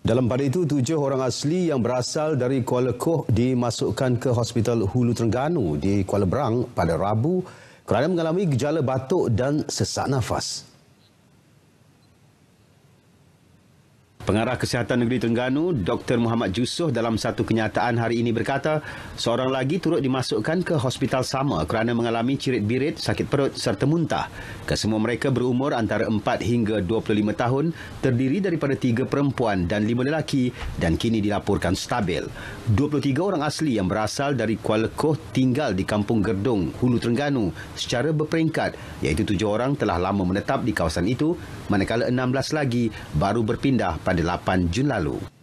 Dalam pada itu, 7 orang asli yang berasal dari Kuala Koh dimasukkan ke Hospital Hulu Terengganu di Kuala Berang pada Rabu kerana mengalami gejala batuk dan sesak nafas. Pengarah Kesihatan Negeri Terengganu, Dr. Muhammad Jusoh dalam satu kenyataan hari ini berkata, seorang lagi turut dimasukkan ke hospital sama kerana mengalami cirit-birit, sakit perut serta muntah. Kesemua mereka berumur antara 4 hingga 25 tahun, terdiri daripada 3 perempuan dan 5 lelaki dan kini dilaporkan stabil. 23 orang asli yang berasal dari Kuala Koh tinggal di Kampung Gerdung, Hulu Terengganu secara berperingkat, iaitu 7 orang telah lama menetap di kawasan itu, manakala 16 lagi baru berpindah pada 8 Jun lalu.